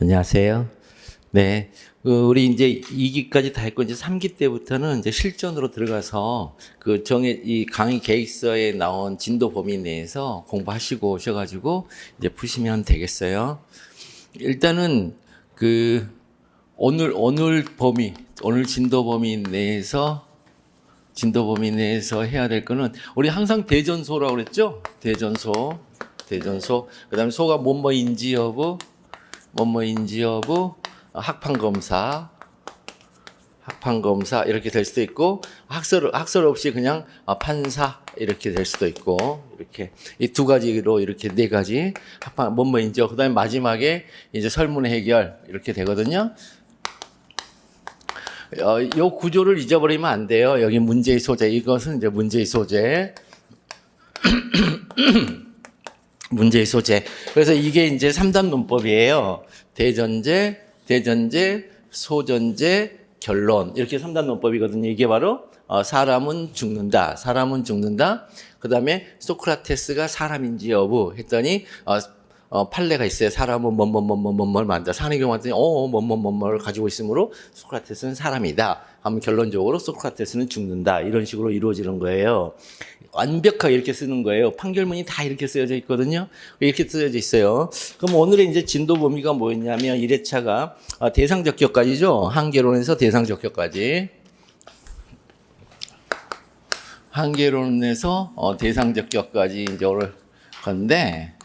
안녕하세요. 네. 우리 이제 2기까지 다 했고, 이제 3기 때부터는 이제 실전으로 들어가서 이 강의 계획서에 나온 진도 범위 내에서 공부하시고 오셔가지고 이제 푸시면 되겠어요. 일단은 오늘 진도 범위 내에서 해야 될 거는 우리 항상 대전소라고 그랬죠? 대전소. 그다음에 소가 뭐뭐인지 여부, 학판검사 이렇게 될 수도 있고, 학설 없이 그냥 판사 이렇게 될 수도 있고, 이렇게 이 두 가지로 이렇게 네 가지 뭐뭐인지, 그다음에 마지막에 이제 설문 해결 이렇게 되거든요. 요 구조를 잊어버리면 안 돼요. 여기 문제의 소재, 이것은 이제 문제의 소재. 문제의 소재. 그래서 이게 이제 3단 논법이에요. 대전제, 소전제, 결론. 이렇게 3단 논법이거든요. 이게 바로 사람은 죽는다. 그 다음에 소크라테스가 사람인지 여부 했더니 판례가 있어요. 사람은 뭐를 만다. 사는 경우 봤더니 뭐를 가지고 있으므로 소크라테스는 사람이다. 하면 결론적으로 소크라테스는 죽는다. 이런 식으로 이루어지는 거예요. 완벽하게 이렇게 쓰는 거예요. 판결문이 다 이렇게 쓰여져 있거든요. 이렇게 쓰여져 있어요. 그럼 오늘의 이제 진도 범위가 뭐였냐면 1회차가 대상적격까지죠. 한계론에서 대상적격까지. 한계론에서 대상적격까지 이제 올 건데,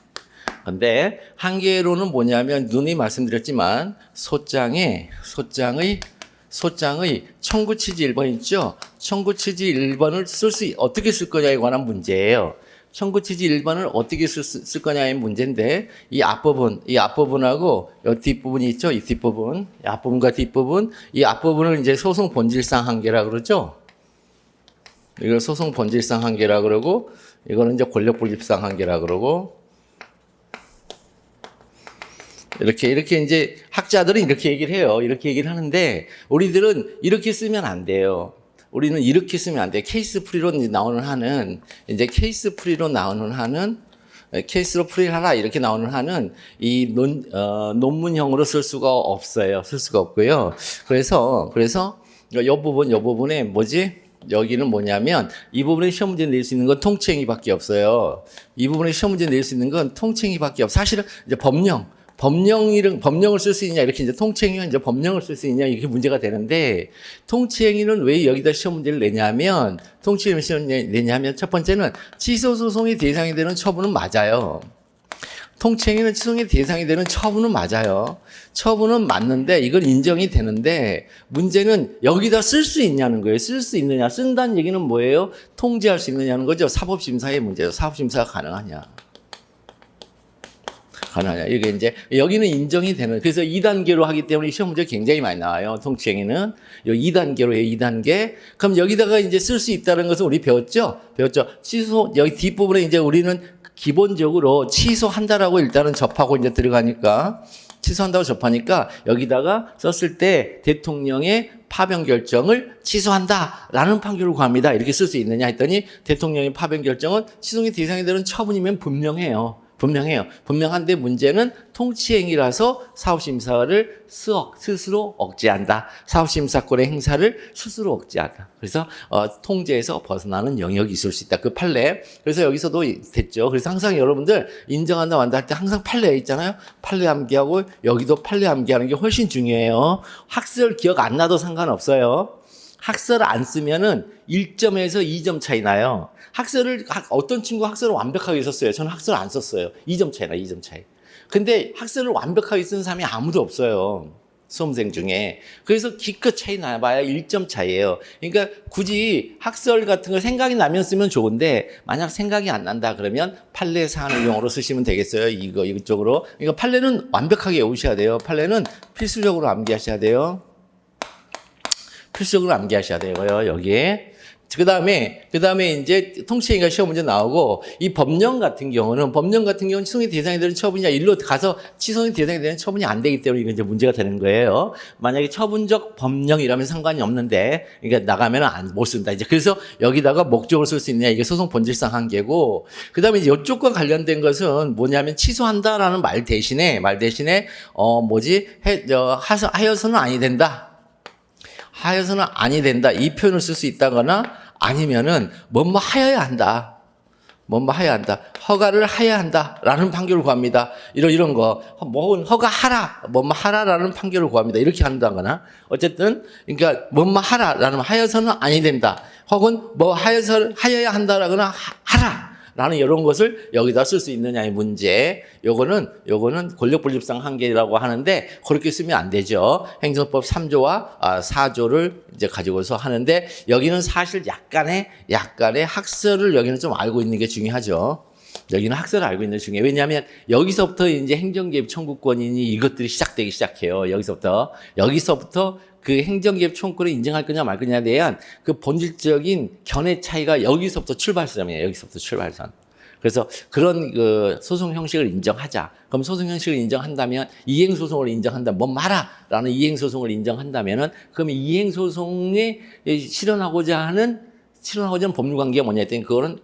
한계론은 뭐냐면 눈이 말씀드렸지만 소장의 청구 취지 1번 있죠? 청구 취지 1번을 어떻게 쓸 거냐에 관한 문제예요. 청구 취지 1번을 어떻게 쓸 거냐의 문제인데, 이 앞부분하고 이 뒷부분이 있죠? 이 뒷부분. 앞부분과 뒷부분. 이 앞부분을 이제 소송 본질상 한계라 그러죠? 이걸 소송 본질상 한계라 그러고, 이거는 이제 권력 분립상 한계라 그러고, 이렇게 이제 학자들은 이렇게 얘기를 해요. 이렇게 얘기를 하는데 우리들은 이렇게 쓰면 안 돼요. 우리는 이렇게 쓰면 안 돼요. 케이스 풀이로 나오는 한은 케이스로 풀이하라 이렇게 나오는 한은 이 논문형으로 쓸 수가 없어요. 쓸 수가 없고요. 그래서 요 부분에 뭐지? 여기는 뭐냐면 이 부분에 시험 문제 낼 수 있는 건 통치행위밖에 없어요. 이 부분에 시험 문제 낼 수 있는 건 통치행위밖에 없어요. 사실은 이제 법령을 쓸 수 있냐, 이렇게 이제 통치행위가 이제 법령을 쓸 수 있냐, 이렇게 문제가 되는데, 통치행위는 왜 여기다 시험 문제를 내냐면, 첫 번째는 취소소송의 대상이 되는 처분은 맞아요. 통치행위는 취소의 대상이 되는 처분은 맞아요. 처분은 맞는데, 이걸 인정이 되는데, 문제는 여기다 쓸 수 있냐는 거예요. 쓸 수 있느냐. 쓴다는 얘기는 뭐예요? 통제할 수 있느냐는 거죠. 사법심사의 문제죠. 사법심사가 가능하냐. 이게 이제 여기는 인정이 되는, 그래서 2단계로 하기 때문에 시험 문제 굉장히 많이 나와요. 통치행위는 2단계로 해요. 2단계. 그럼 여기다가 이제 쓸 수 있다는 것을 우리 배웠죠. 취소, 여기 뒷부분에 이제 우리는 기본적으로 취소한다라고 일단은 접하고 이제 들어가니까, 취소한다고 접하니까 여기다가 썼을 때 대통령의 파병 결정을 취소한다라는 판결을 구합니다. 이렇게 쓸 수 있느냐 했더니, 대통령의 파병 결정은 취소의 대상이 되는 처분이면 분명해요. 분명한데 문제는 통치행위라서 사법심사를 스스로 억제한다. 사법심사권의 행사를 스스로 억제한다. 그래서 통제에서 벗어나는 영역이 있을 수 있다. 그 판례. 그래서 여기서도 됐죠. 그래서 항상 여러분들 인정한다 완다 할 때 항상 판례 있잖아요. 판례 암기하고 여기도 판례 암기하는 게 훨씬 중요해요. 학설 기억 안 나도 상관없어요. 학설을 안 쓰면은 1점에서 2점 차이 나요. 어떤 친구 학설을 완벽하게 썼어요. 저는 학설을 안 썼어요. 2점 차이 나요, 2점 차이. 근데 학설을 완벽하게 쓰는 사람이 아무도 없어요. 수험생 중에. 그래서 기껏 차이 나봐야 1점 차이예요. 그러니까 굳이 학설 같은 거 생각이 나면 쓰면 좋은데, 만약 생각이 안 난다 그러면 판례 사안을 용어로 쓰시면 되겠어요. 이쪽으로. 그러니까 판례는 완벽하게 외우셔야 돼요. 판례는 필수적으로 암기하셔야 돼요. 필수적으로 암기하셔야 되고요. 여기에 그다음에 이제 통치행위가 시험 문제 나오고 이 법령 같은 경우는 취소의 대상이 되는 처분이냐 일로 가서 취소의 대상이 되는 처분이 안 되기 때문에 이게 이제 문제가 되는 거예요. 만약에 처분적 법령이라면 상관이 없는데 그러니까 나가면은 못 쓴다. 이제 그래서 여기다가 목적을 쓸 수 있느냐 이게 소송 본질상 한계고 그다음에 이제 이쪽과 관련된 것은 뭐냐면 취소한다라는 말 대신에 하여서는 아니 된다. 하여서는 아니 된다. 이 표현을 쓸 수 있다거나 아니면은 뭐뭐 하여야 한다. 뭐뭐 하여야 한다. 허가를 하여야 한다라는 판결을 구합니다. 이런 거. 뭐 허가하라. 뭐뭐 하라라는 판결을 구합니다. 이렇게 한다거나. 어쨌든 그러니까 뭐뭐 하라라는 하여서는 아니 된다. 혹은 뭐 하여야 한다라거나 하라. 라는 이런 것을 여기다 쓸 수 있느냐의 문제. 요거는 권력분립상 한계라고 하는데 그렇게 쓰면 안 되죠. 행정법 3조와 4조를 이제 가지고서 하는데 여기는 사실 약간의 학설을 여기는 좀 알고 있는 게 중요하죠. 여기는 학설을 알고 있는 게 중요해요. 왜냐하면 여기서부터 이제 행정개입 청구권이니 이것들이 시작되기 시작해요. 여기서부터 그 행정개입 청구권을 인정할 거냐 말 거냐에 대한 그 본질적인 견해 차이가 여기서부터 출발점이에요. 여기서부터 출발선. 그래서 그런 그 소송 형식을 인정하자. 그럼 소송 형식을 인정한다면 이행소송을 인정한다. 뭐 마라라는 이행소송을 인정한다면은 그러면 이행소송에 실현하고자 하는 법률관계가 뭐냐 했더니 그거는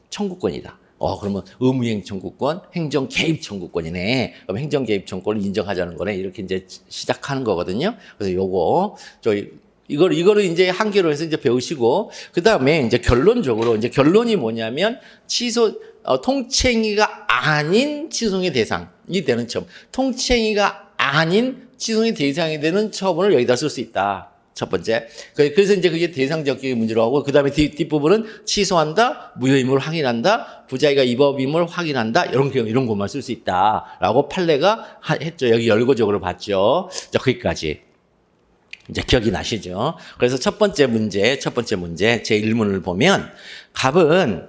청구권이다. 그러면 의무이행 청구권, 행정 개입 청구권이네. 그럼 행정 개입 청구권을 인정하자는 거네. 이렇게 이제 시작하는 거거든요. 그래서 이거를 이제 한계로 해서 이제 배우시고, 그 다음에 이제 결론이 뭐냐면, 통치행위가 아닌 취소의 대상이 되는 처분. 통치행위가 아닌 취소의 대상이 되는 처분을 여기다 쓸 수 있다. 첫 번째. 그래서 이제 그게 대상적인 문제로 하고, 그 다음에 뒷부분은 취소한다, 무효임을 확인한다, 부자의가 위법임을 확인한다, 이런 것만 쓸 수 있다라고 판례가 했죠. 여기 열거적으로 봤죠. 자, 거기까지. 이제 기억이 나시죠? 그래서 첫 번째 문제, 제 1문을 보면, 갑은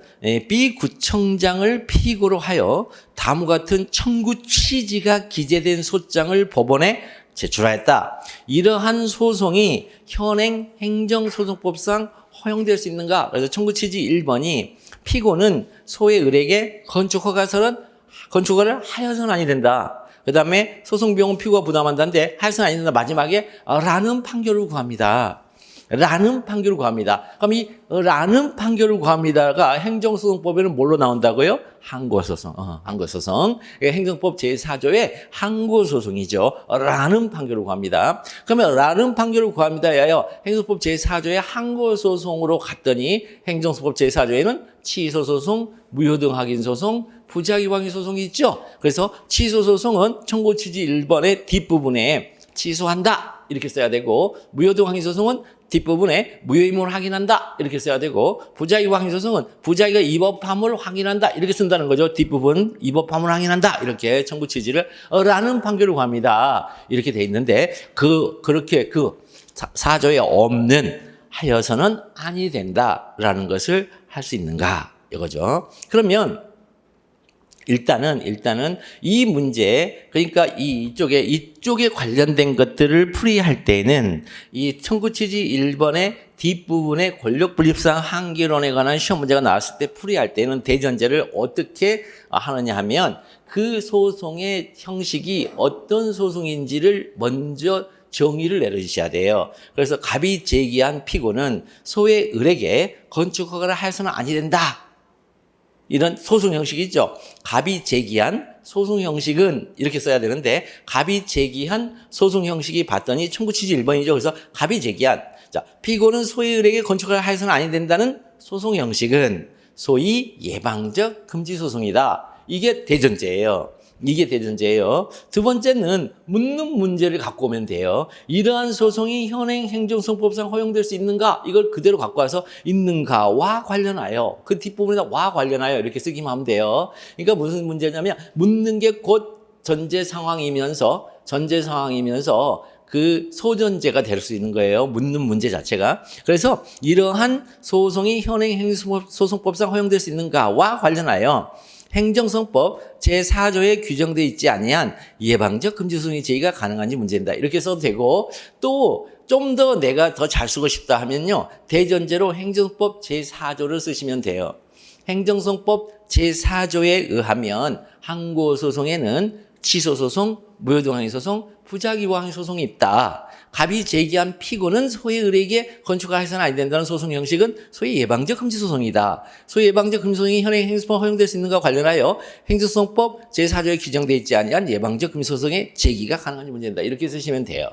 B 구청장을 피고로 하여 다음과 같은 청구 취지가 기재된 소장을 법원에 제출하였다. 이러한 소송이 현행 행정소송법상 허용될 수 있는가? 그래서 청구 취지 1번이 피고는 소의 을에게 건축허가를 하여서는 아니 된다. 그 다음에 소송비용은 피고가 부담한다는데 하여서는 아니 된다. 마지막에 라는 판결을 구합니다. 그럼 이 라는 판결을 구합니다가 행정소송법에는 뭘로 나온다고요? 항고소송. 행정법 제4조의 항고소송이죠. 라는 판결을 구합니다. 그러면 라는 판결을 구합니다야요. 행정법 제4조의 항고소송으로 갔더니 행정소법 제4조에는 취소소송, 무효등 확인소송, 부작위 확인소송이 있죠. 그래서 취소소송은 청구 취지 1번의 뒷부분에 취소한다 이렇게 써야 되고, 무효등 확인소송은 뒷부분에 무효임을 확인한다 이렇게 써야 되고, 부작위 확인소송은 부작위가 위법함을 확인한다 이렇게 쓴다는 거죠. 뒷부분 위법함을 확인한다 이렇게 청구 취지를 라는 판결을 구합니다. 이렇게 돼 있는데 그렇게 그 4조에 없는 하여서는 아니 된다라는 것을 할 수 있는가 이거죠. 그러면 일단은 이 문제, 그러니까 이쪽에 관련된 것들을 풀이할 때는 이 청구 취지 1번의 뒷부분에 권력분립상 한계론에 관한 시험 문제가 나왔을 때 풀이할 때는 대전제를 어떻게 하느냐 하면 그 소송의 형식이 어떤 소송인지를 먼저 정의를 내려주셔야 돼요. 그래서 갑이 제기한 피고는 소의 을에게 건축허가를 하여서는 아니 된다. 이런 소송 형식이 있죠. 갑이 제기한 소송 형식은 이렇게 써야 되는데, 갑이 제기한 소송 형식이 봤더니 청구 취지 1번이죠. 그래서 갑이 제기한, 피고는 소의 을에게 건축허가를 하여서는 아니 된다는 소송 형식은 소위 예방적 금지 소송이다. 이게 대전제예요. 두 번째는 묻는 문제를 갖고 오면 돼요. 이러한 소송이 현행 행정소송법상 허용될 수 있는가? 이걸 그대로 갖고 와서 있는가와 관련하여, 그 뒷부분에다 와 관련하여 이렇게 쓰기만 하면 돼요. 그러니까 무슨 문제냐면 묻는 게 곧 전제 상황이면서 그 소전제가 될 수 있는 거예요. 묻는 문제 자체가. 그래서 이러한 소송이 현행 행정소송법상 허용될 수 있는가와 관련하여 행정소송법 제4조에 규정되어 있지 아니한 예방적 금지소송의 제기가 가능한지 문제된다. 이렇게 써도 되고 또 좀 더 내가 더 잘 쓰고 싶다 하면요. 대전제로 행정소송법 제4조를 쓰시면 돼요. 행정소송법 제4조에 의하면 항고소송에는 취소소송, 무효동항해소송, 부작위보항해소송이 있다. 갑이 제기한 피고는 소의 의뢰에게 건축하여서는 안 된다는 소송 형식은 소의 예방적 금지소송이다. 소의 예방적 금지소송이 현행 행정소송법 허용될 수 있는가 관련하여 행정소송법 제4조에 규정되어 있지 아니한 예방적 금지소송의 제기가 가능한지 문제된다. 이렇게 쓰시면 돼요.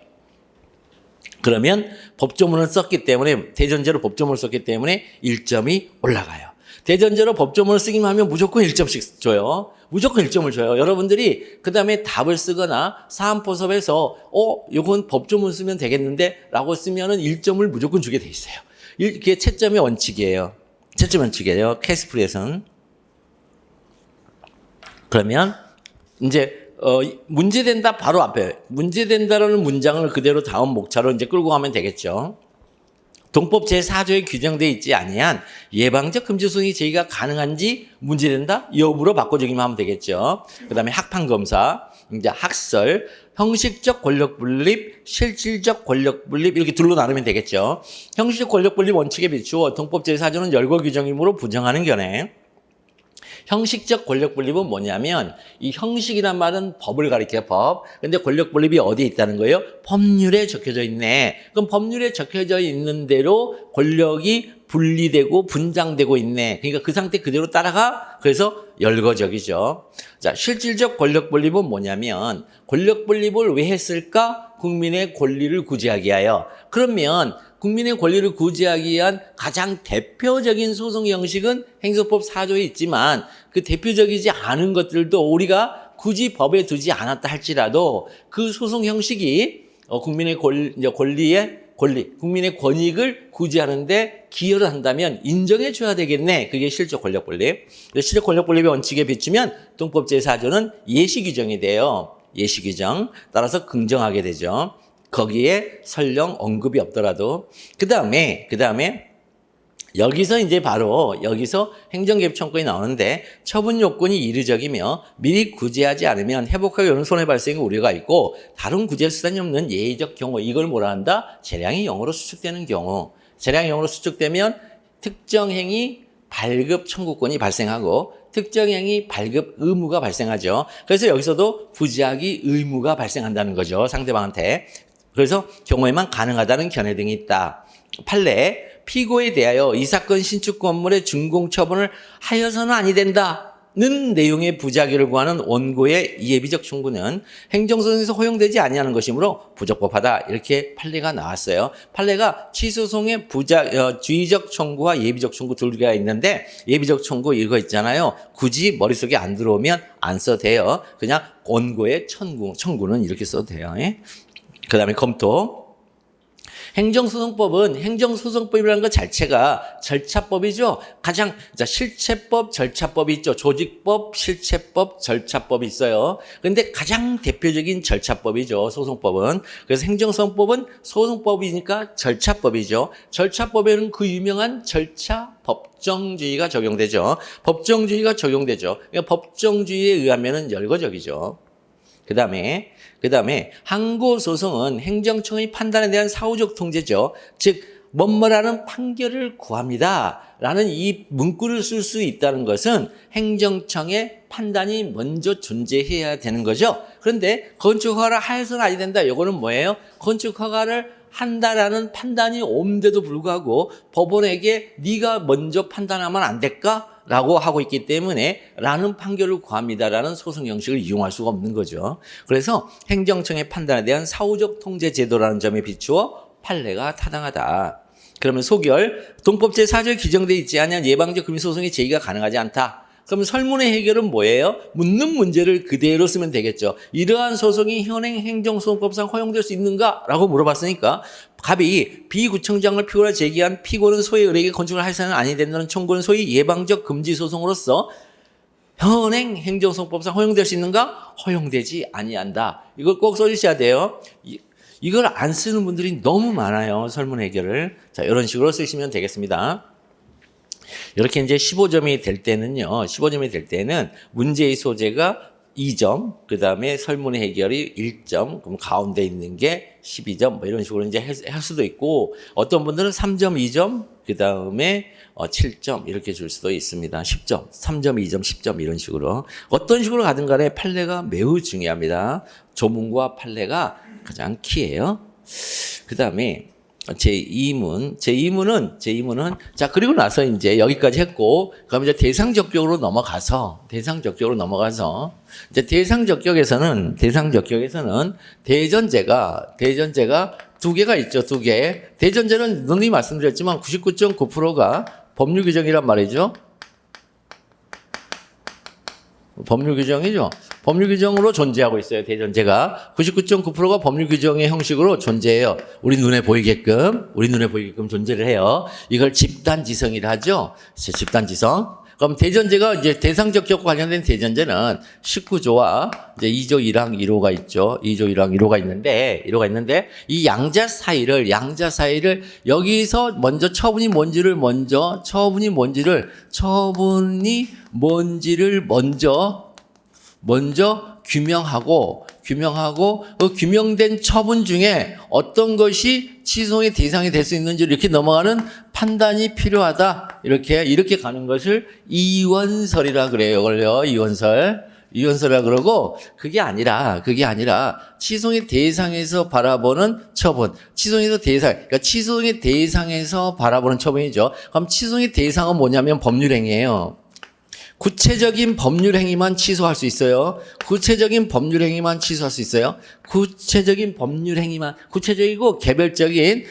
그러면 법조문을 썼기 때문에 대전제로 법조문을 썼기 때문에 1점이 올라가요. 대전제로 법조문을 쓰기만 하면 무조건 1점씩 줘요. 무조건 1점을 줘요. 여러분들이 그 다음에 답을 쓰거나 사안포섭에서 이건 법조문 쓰면 되겠는데 라고 쓰면은 1점을 무조건 주게 돼 있어요. 이게 채점의 원칙이에요. 채점 원칙이에요. 캐스프리에서는. 그러면 이제 문제된다 바로 앞에 문제된다라는 문장을 그대로 다음 목차로 이제 끌고 가면 되겠죠. 동법 제4조에 규정되어 있지 아니한 예방적 금지소송이 제기가 가능한지 문제된다? 여부로 바꿔주기만 하면 되겠죠. 그 다음에 학판검사, 이제 학설, 형식적 권력분립, 실질적 권력분립 이렇게 둘로 나누면 되겠죠. 형식적 권력분립 원칙에 비추어 동법 제4조는 열거 규정이므로 부정하는 견해. 형식적 권력분립은 뭐냐면 이 형식이란 말은 법을 가리켜요. 법. 근데 권력분립이 어디에 있다는 거예요? 법률에 적혀져 있네. 그럼 법률에 적혀져 있는 대로 권력이 분리되고 분장되고 있네. 그러니까 그 상태 그대로 따라가. 그래서 열거적이죠. 자, 실질적 권력분립은 뭐냐면 권력분립을 왜 했을까? 국민의 권리를 구제하기 위하여. 그러면 국민의 권리를 구제하기 위한 가장 대표적인 소송 형식은 행정법 4조에 있지만 그 대표적이지 않은 것들도 우리가 굳이 법에 두지 않았다 할지라도 그 소송 형식이 국민의 국민의 권익을 구제하는데 기여를 한다면 인정해 줘야 되겠네. 그게 실적 권력 분립. 실적 권력 분립의 원칙에 비추면 동법 제4조는 예시 규정이 돼요. 예시 규정. 따라서 긍정하게 되죠. 거기에 설령 언급이 없더라도 그 다음에 여기서 이제 바로 여기서 행정개입 청구권이 나오는데 처분 요건이 이르적이며 미리 구제하지 않으면 회복하기 어려운 손해 발생의 우려가 있고 다른 구제 수단이 없는 예의적 경우 이걸 뭐라 한다? 재량이 0으로 수축되는 경우 재량이 0으로 수축되면 특정 행위 발급 청구권이 발생하고 특정 행위 발급 의무가 발생하죠. 그래서 여기서도 부지하기 의무가 발생한다는 거죠. 상대방한테. 그래서 경우에만 가능하다는 견해 등이 있다. 판례, 피고에 대하여 이 사건 신축 건물의 준공 처분을 하여서는 아니 된다는 내용의 부작위를 구하는 원고의 예비적 청구는 행정소송에서 허용되지 아니하는 것이므로 부적법하다. 이렇게 판례가 나왔어요. 판례가 취소소송의 주의적 청구와 예비적 청구 두 개가 있는데 예비적 청구 이거 있잖아요. 굳이 머릿속에 안 들어오면 안 써도 돼요. 그냥 원고의 청구는 이렇게 써도 돼요. 그 다음에 검토. 행정소송법은 행정소송법이라는 것 자체가 절차법이죠. 가장 실체법, 절차법이 있죠. 조직법, 실체법, 절차법이 있어요. 그런데 가장 대표적인 절차법이죠. 소송법은. 그래서 행정소송법은 소송법이니까 절차법이죠. 절차법에는 그 유명한 절차 법정주의가 적용되죠. 법정주의가 적용되죠. 그러니까 법정주의에 의하면은 열거적이죠. 그 다음에 항고소송은 행정청의 판단에 대한 사후적 통제죠. 즉 뭐뭐라는 판결을 구합니다 라는 이 문구를 쓸 수 있다는 것은 행정청의 판단이 먼저 존재해야 되는 거죠. 그런데 건축허가를 하여서는 아니 된다. 이거는 뭐예요? 건축허가를 한다라는 판단이 온데도 불구하고 법원에게 네가 먼저 판단하면 안 될까? 라고 하고 있기 때문에 라는 판결을 구합니다라는 소송 형식을 이용할 수가 없는 거죠. 그래서 행정청의 판단에 대한 사후적 통제 제도라는 점에 비추어 판례가 타당하다. 그러면 소결, 동법 제4조에 규정되어 있지 않은 예방적 금지소송의 제기가 가능하지 않다. 그럼 설문의 해결은 뭐예요? 묻는 문제를 그대로 쓰면 되겠죠. 이러한 소송이 현행 행정소송법상 허용될 수 있는가? 라고 물어봤으니까 갑이 비구청장을 피고로 제기한 피고는 소의 의뢰에게 건축을 해서는 아니 된다는 청구는 소위 예방적 금지소송으로서 현행 행정소송법상 허용될 수 있는가? 허용되지 아니한다. 이걸 꼭 써주셔야 돼요. 이걸 안 쓰는 분들이 너무 많아요. 설문 해결을. 자, 이런 식으로 쓰시면 되겠습니다. 이렇게 이제 15점이 될 때는요. 15점이 될 때는 문제의 소재가 2점, 그 다음에 설문의 해결이 1점, 그럼 가운데 있는 게 12점, 뭐 이런 식으로 이제 할 수도 있고, 어떤 분들은 3점, 2점, 그 다음에 7점 이렇게 줄 수도 있습니다. 10점, 3점, 2점, 10점 이런 식으로. 어떤 식으로 가든 간에 판례가 매우 중요합니다. 조문과 판례가 가장 키예요. 그 다음에 제2문은 자, 그리고 나서 이제 여기까지 했고, 그럼 이제 대상적격으로 넘어가서 이제 대상적격에서는 대전제가 두 개가 있죠, 두 개. 대전제는 능히 말씀드렸지만 99.9%가 법률 규정이란 말이죠. 법률 규정이죠. 법률 규정으로 존재하고 있어요. 대전제가 99.9%가 법률 규정의 형식으로 존재해요. 우리 눈에 보이게끔 존재를 해요. 이걸 집단지성이라 하죠. 집단지성. 그럼 대전제가 이제 대상적격과 관련된 대전제는 19조와 이제 2조 1항 1호가 있죠. 2조 1항 1호가 있는데 이 양자 사이를 여기서 먼저 처분이 뭔지를 먼저 규명하고 그 규명된 처분 중에 어떤 것이 취소의 대상이 될 수 있는지 이렇게 넘어가는 판단이 필요하다. 이렇게 가는 것을 이원설이라 그래요. 이걸요. 이원설이라 그러고 그게 아니라 취소의 대상에서 바라보는 처분. 그러니까 취소의 대상에서 바라보는 처분이죠. 그럼 취소의 대상은 뭐냐면 법률행위예요. 구체적인 법률 행위만 취소할 수 있어요. 구체적이고 개별적인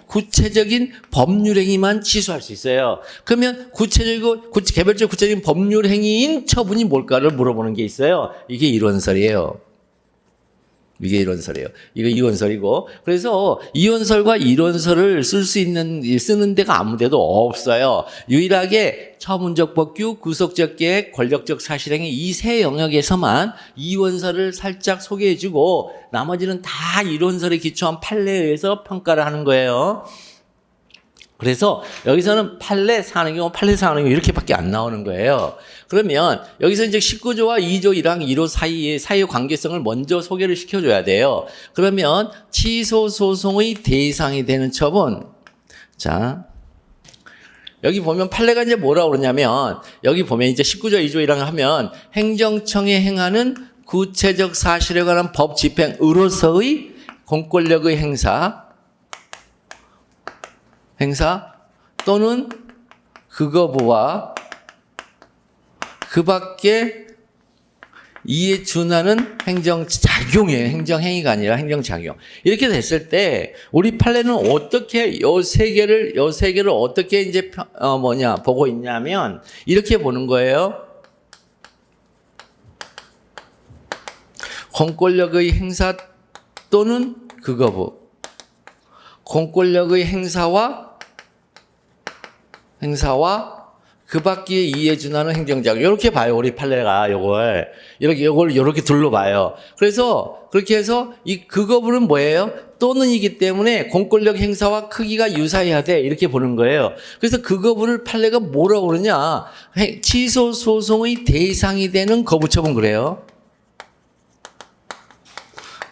구체적인 법률 행위만 취소할 수 있어요. 그러면 구체적인 법률 행위인 처분이 뭘까를 물어보는 게 있어요. 이게 이론설이에요. 이거 이원설이고. 그래서 이원설과 이론설을 쓰는 데가 아무 데도 없어요. 유일하게 처분적 법규, 구속적 계획, 권력적 사실행위 이 세 영역에서만 이원설을 살짝 소개해주고 나머지는 다 이론설에 기초한 판례에 의해서 평가를 하는 거예요. 그래서 여기서는 판례 사는 경우 이렇게밖에 안 나오는 거예요. 그러면 여기서 이제 19조와 2조 1항 1호 사이의 관계성을 먼저 소개를 시켜줘야 돼요. 그러면 취소 소송의 대상이 되는 처분. 자, 여기 보면 판례가 이제 뭐라고 그러냐면 여기 보면 이제 19조 2조 1항을 하면 행정청에 행하는 구체적 사실에 관한 법 집행으로서의 공권력의 행사 또는 그거보와 그 밖에 이에 준하는 행정작용이에요. 행정행위가 아니라 행정작용. 이렇게 됐을 때 우리 판례는 어떻게 요 세 개를 어떻게 이제 보고 있냐면 이렇게 보는 거예요. 공권력의 행사 또는 그거보. 공권력의 행사와 그 밖에 이에 준하는 행정작용. 이렇게 봐요. 우리 판례가 요걸 이렇게 둘러봐요. 그래서 그렇게 해서 이 그거부는 뭐예요? 또는이기 때문에 공권력 행사와 크기가 유사해야 돼. 이렇게 보는 거예요. 그래서 그거부를 판례가 뭐라고 그러냐? 취소 소송의 대상이 되는 거부처분 그래요.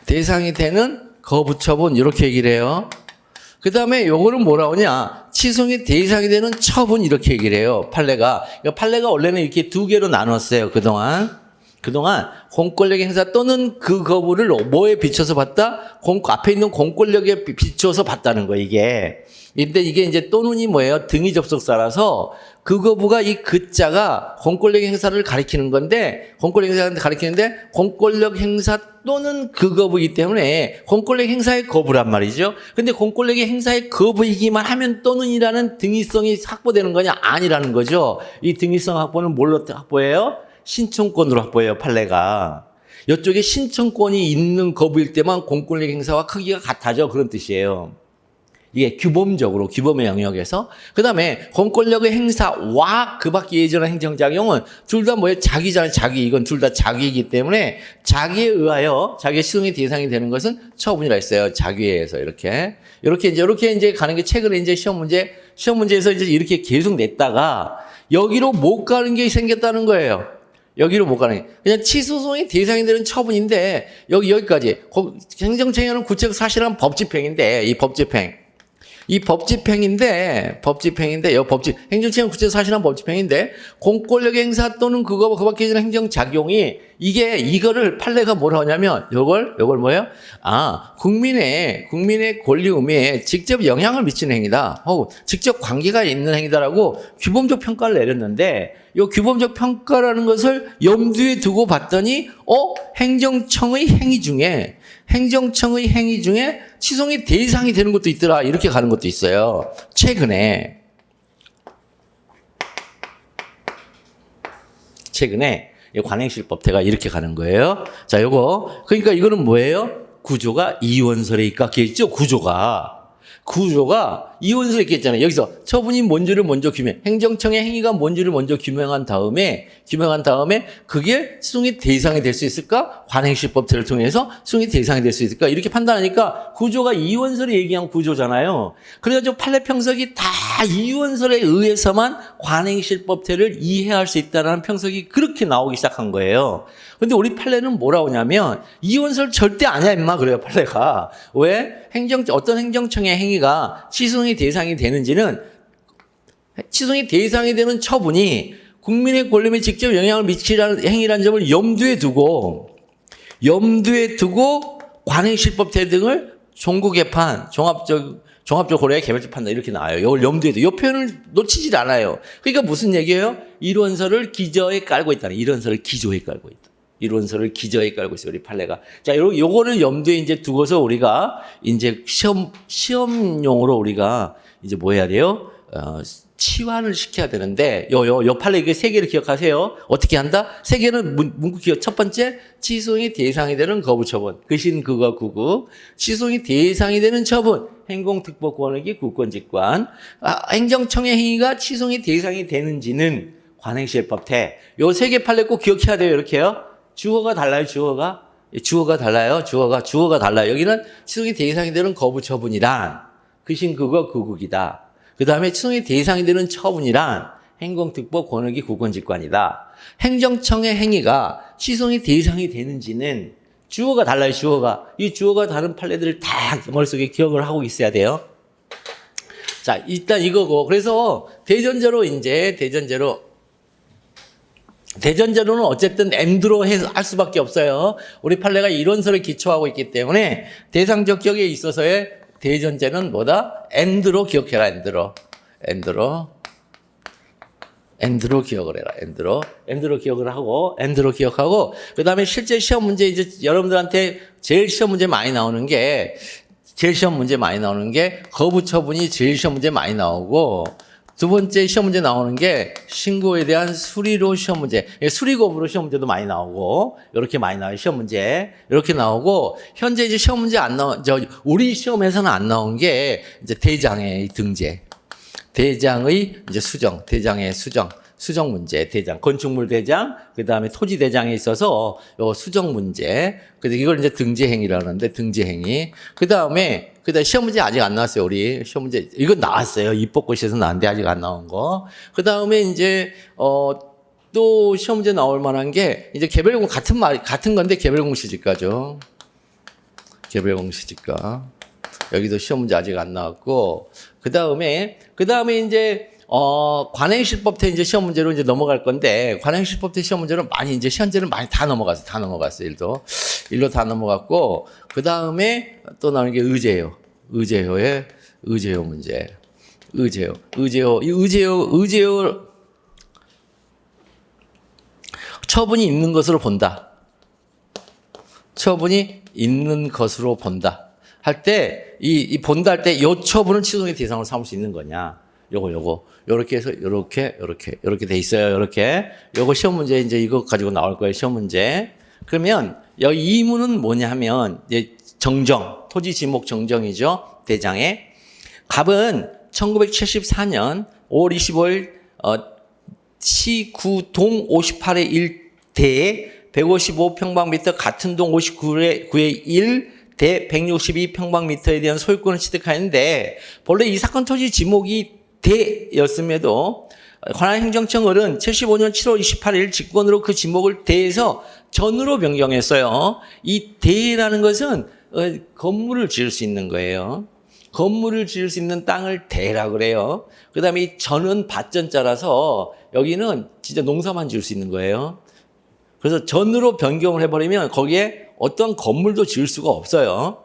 대상이 되는 거부처분 이렇게 얘기를 해요. 그 다음에 요거는 뭐라고 하냐? 취소의 대상이 되는 처분 이렇게 얘기를 해요. 판례가 원래는 이렇게 두 개로 나눴어요. 그동안 공권력 행사 또는 그 거부를 뭐에 비춰서 봤다? 앞에 있는 공권력에 비춰서 봤다는 거예요, 이게. 근데 이게 이제 또는이 뭐예요? 등위 접속사라서 그 거부가 이 그자가 공권력 행사를 가리키는 건데, 공권력 행사 또는 그 거부이기 때문에 공권력 행사의 거부란 말이죠. 근데 공권력의 행사의 거부이기만 하면 또는이라는 등위성이 확보되는 거냐? 아니라는 거죠. 이 등위성 확보는 뭘로 확보해요? 신청권으로 확보해요, 판례가. 이쪽에 신청권이 있는 거부일 때만 공권력 행사와 크기가 같아져. 그런 뜻이에요. 이게 규범적으로 규범의 영역에서 그다음에 공권력의 행사와 그 밖에 예전한 행정작용은 둘 다 뭐예요? 자기잖아요. 자기. 이건 둘 다 자기이기 때문에 자기에 의하여 자기의 시행의 대상이 되는 것은 처분이라 했어요. 자기에 의해서 이렇게 이제 가는 게 최근에 이제 시험 문제에서 이제 이렇게 계속 냈다가 여기로 못 가는 게 생겼다는 거예요. 여기로 못 가는 게. 그냥 치소송의 대상이 되는 처분인데, 여기까지. 행정처행은 구체적 사실한 법집행인데, 행정처행은 구체적 사실한 법집행인데, 공권력 행사 또는 그 밖에 있는 행정작용이, 이거를 판례가 뭐라 하냐면, 요걸 뭐예요? 국민의 권리 의무에 직접 영향을 미치는 행위다. 직접 관계가 있는 행위다라고 규범적 평가를 내렸는데, 이 규범적 평가라는 것을 염두에 두고 봤더니, 행정청의 행위 중에 치송의 대상이 되는 것도 있더라. 이렇게 가는 것도 있어요. 최근에 관행실법태가 이렇게 가는 거예요. 자, 그러니까 이거는 뭐예요? 구조가 이원설에 입각해 있죠. 구조가 이원설에 있게 있잖아요. 여기서 처분이 뭔지를 먼저 행정청의 행위가 뭔지를 먼저 규명한 다음에 그게 수송의 대상이 될 수 있을까? 관행실법태를 통해서 수송의 대상이 될 수 있을까? 이렇게 판단하니까 구조가 이원설에 얘기한 구조잖아요. 그래가지고 판례 평석이 다 이원설에 의해서만 관행실법태를 이해할 수 있다는 평석이 그렇게 나오기 시작한 거예요. 근데 우리 판례는 뭐라 오냐면 이원설 절대 아니야 임마 그래요 판례가. 왜? 어떤 행정청의 행위가 치송의 대상이 되는지는 치송의 대상이 되는 처분이 국민의 권리에 직접 영향을 미치라는 행위라는 점을 염두에 두고 관행실법태 등을 종구개판 종합적 고려의 개별적 판단 이렇게 나와요. 이걸 염두에 두. 이 표현을 놓치질 않아요. 그러니까 무슨 얘기예요? 이론서를 기저에 깔고 있다는. 이론서를 기저에 깔고 있어요. 우리 판례가. 자, 요거를 염두에 이제 두고서 우리가 이제 시험용으로 우리가 이제 뭐 해야 돼요? 치환을 시켜야 되는데, 요 판례 이게 세 개를 기억하세요. 어떻게 한다? 세 개는 문구 기억. 첫 번째, 치송이 대상이 되는 거부처분. 그신 그거 구구. 치송이 대상이 되는 처분. 행공특보 권익위 국권직관. 행정청의 행위가 치송이 대상이 되는지는 관행실법태. 요 세 개 판례 꼭 기억해야 돼요. 이렇게요. 주어가 달라요, 주어가 달라요. 여기는 치송이 대상이 되는 거부처분이란 그신 그거 구국이다. 그 다음에 치송이 대상이 되는 처분이란 행공특보 권익위 국권직관이다. 행정청의 행위가 치송이 대상이 되는지는 주어가 달라요, 주어가. 이 주어가 다른 판례들을 다 머릿속에 기억을 하고 있어야 돼요. 자, 일단 이거고. 그래서 대전제로는 어쨌든 엔드로 할 수밖에 없어요. 우리 판례가 이론설에 기초하고 있기 때문에 대상적 격에 있어서의 대전제는 뭐다? 엔드로 기억해라, 엔드로 기억을 해라, 엔드로 기억하고, 그 다음에 실제 시험 문제 이제 여러분들한테 제일 시험 문제 많이 나오는 게 거부처분이 제일 시험 문제 많이 나오고, 두 번째 시험 문제 나오는 게 신고에 대한 수리로 시험 문제, 수리거부로 시험 문제도 많이 나오고, 이렇게 많이 나와요, 시험 문제. 이렇게 나오고, 현재 이제 시험 문제 우리 시험에서는 안 나온 게 이제 대장의 등재, 대장의 이제 수정 문제, 건축물 대장, 그 다음에 토지 대장에 있어서 요 수정 문제, 그래서 이걸 이제 등재행위라고 하는데, 등재행위. 그 다음에 시험 문제 아직 안 나왔어요, 우리. 시험 문제. 이건 나왔어요. 입법고시에서 나왔는데 아직 안 나온 거. 그 다음에 이제, 또 시험 문제 나올 만한 게, 이제 개별공 같은 건데 개별공시지가죠. 개별공시지가. 여기도 시험 문제 아직 안 나왔고, 그 다음에 이제, 관행실법태 이제 시험 문제로 이제 넘어갈 건데, 관행실법태 시험 문제는 많이 이제 현재는 많이 다 넘어갔어요. 일로 다 넘어갔고, 그 다음에 또 나오는 게 의제효의 의제효 문제. 의제효. 처분이 있는 것으로 본다. 할 때, 본다 할 때, 요 처분은 치송의 대상으로 삼을 수 있는 거냐. 요렇게 해서, 요렇게 돼 있어요. 요거 시험 문제, 이제 이거 가지고 나올 거예요. 시험 문제. 그러면, 여기 이문은 뭐냐 하면, 이제 토지 지목 정정이죠. 대장에. 갑은 1974년 5월 25일 시구동 58의 1대에 155평방미터 같은 동 59의 1 대 162평방미터에 대한 소유권을 취득하였는데 본래 이 사건 토지 지목이 대였음에도 관할 행정청은 75년 7월 28일 직권으로 그 지목을 대에서 전으로 변경했어요. 이 대라는 것은 건물을 지을 수 있는 거예요. 건물을 지을 수 있는 땅을 대라 그래요. 그 다음에 이 전은 밭전자라서 여기는 진짜 농사만 지을 수 있는 거예요. 그래서 전으로 변경을 해버리면 거기에 어떤 건물도 지을 수가 없어요.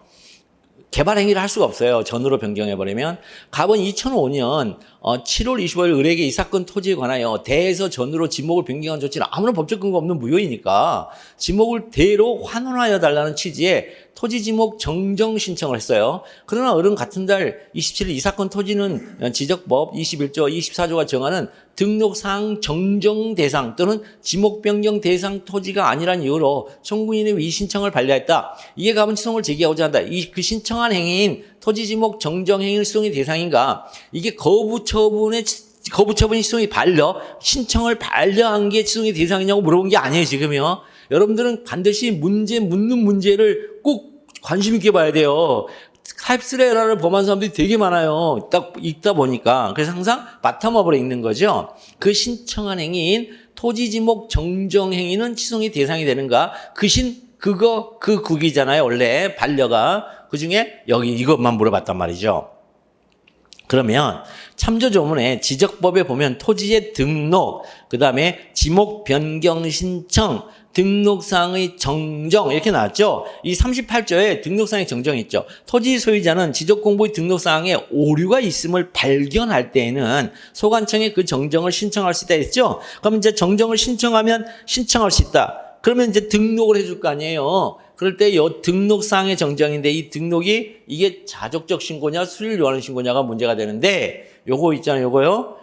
개발 행위를 할 수가 없어요. 전으로 변경해버리면. 갑은 2005년 7월 25일 을에게 이 사건 토지에 관하여 대에서 전으로 지목을 변경한 조치는 아무런 법적 근거 없는 무효이니까 지목을 대로 환원하여 달라는 취지의 토지 지목 정정 신청을 했어요. 그러나 을은 같은 달 27일 이 사건 토지는 지적법 21조 24조가 정하는 등록사항 정정 대상 또는 지목 변경 대상 토지가 아니란 이유로 청구인의 위 신청을 반려했다. 이에 갑은 취소를 제기하고자 한다. 그 신청한 행위인 토지 지목 정정 행위를 수송의 대상인가? 이게 거부 처분이 취소의 신청을 반려한 게 취소의 대상이냐고 물어본 게 아니에요, 지금요. 여러분들은 반드시 묻는 문제를 꼭 관심 있게 봐야 돼요. 타입3 에러를 범한 사람들이 되게 많아요. 딱 읽다 보니까. 그래서 항상 바텀업으로 읽는 거죠. 그 신청한 행위인 토지 지목 정정 행위는 취소의 대상이 되는가? 그 국이잖아요. 원래 반려가. 그 중에 여기 이것만 물어봤단 말이죠. 그러면 참조조문에 지적법에 보면 토지의 등록, 그 다음에 지목 변경 신청, 등록사항의 정정 이렇게 나왔죠. 이 38조에 등록사항의 정정이 있죠. 토지 소유자는 지적공부의 등록사항에 오류가 있음을 발견할 때에는 소관청에 그 정정을 신청할 수 있다 했죠. 그럼 이제 정정을 신청하면 신청할 수 있다. 그러면 이제 등록을 해줄 거 아니에요. 그럴 때 이 등록사항의 정정인데 이 등록이 이게 자족적 신고냐 수리를 요하는 신고냐가 문제가 되는데 요거 있잖아요. 요거요.